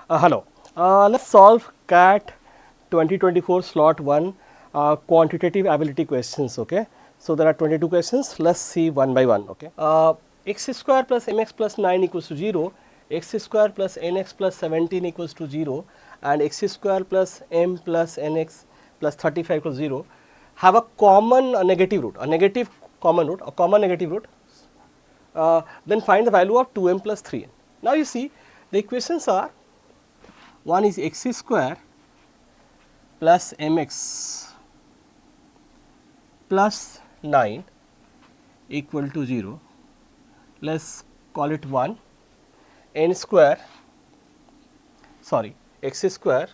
Hello. Let's solve CAT 2024 slot 1 quantitative ability questions. Okay. So, there are 22 questions. Let's see one by one. Okay. X square plus mx plus 9 equals to 0, x square plus nx plus 17 equals to 0, and x square plus m plus nx plus 35 equals 0 have a common negative root, a negative common root, a common negative root. Then find the value of 2m plus 3n. Now, you see the equations are, one is x square plus mx plus 9 equal to 0, let us call it 1, n square, sorry, x square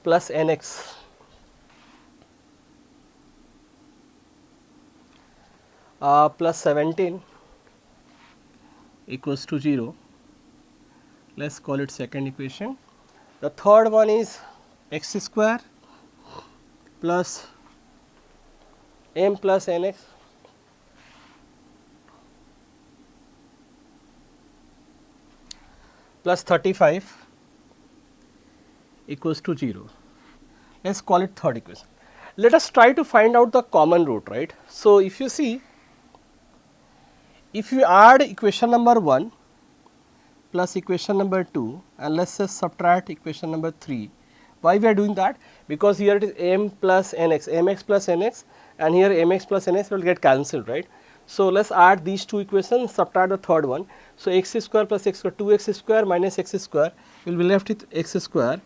plus nx plus 17 equals to 0, let us call it second equation. The third one is x square plus m plus nx plus 35 equals to 0. Let us call it third equation. Let us try to find out the common root, right. So, if you see, if you add equation number 1 plus equation number 2 and let us say subtract equation number 3, why we are doing that? Because here it is m plus nx, mx plus nx, and here mx plus nx will get cancelled, right. So, let us add these two equations, subtract the third one. So, x square plus x square, 2x square minus x square will be left with x square.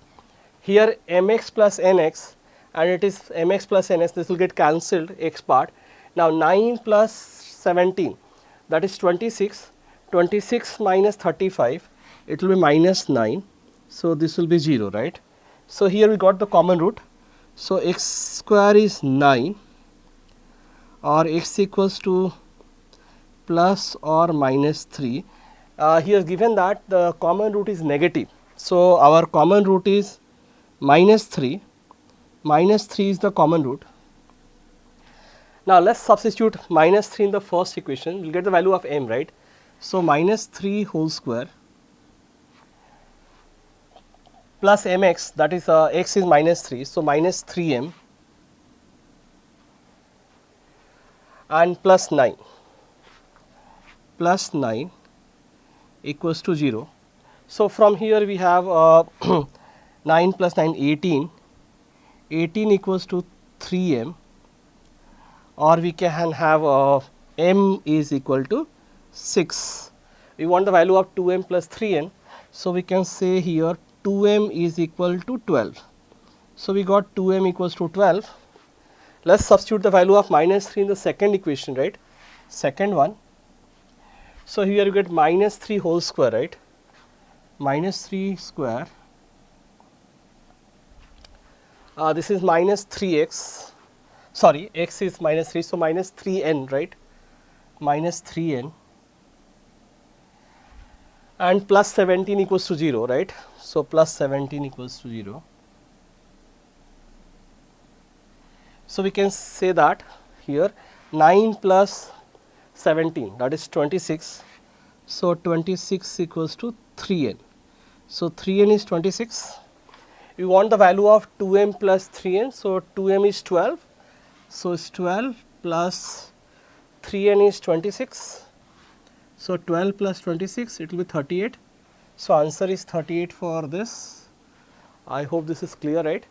Here mx plus nx and it is mx plus ns, this will get cancelled, x part. Now, 9 plus 17, that is 26, 26 minus 35, it will be minus 9. So, this will be 0, right. So, here we got the common root. So, x square is 9 or x equals to plus or minus 3. Here given that the common root is negative. So, our common root is minus 3, minus 3 is the common root. Now, let us substitute minus 3 in the first equation, we will get the value of m, right. So, minus 3 whole square plus mx, that is x is minus 3. So, minus 3m and plus 9 equals to 0. So, from here we have 9 plus 9 18, 18 equals to 3m, or we can have m is equal to 6. We want the value of 2m plus 3n. So, we can say here 2m is equal to 12. So, we got 2m equals to 12. Let us substitute the value of minus 3 in the second equation, right, second one. So, here you get minus 3 whole square, right, minus 3 square, this is minus 3x, sorry, x is minus 3. So, minus 3n, right, minus 3n and plus 17 equals to 0, right. So, plus 17 equals to 0. So, we can say that here 9 plus 17, that is 26. So, 26 equals to 3n. So, 3n is 26. We want the value of 2m plus 3n. So, 2m is 12. So, it's 12 plus 3n is 26. So, 12 plus 26, it will be 38. So, answer is 38 for this. I hope this is clear, right.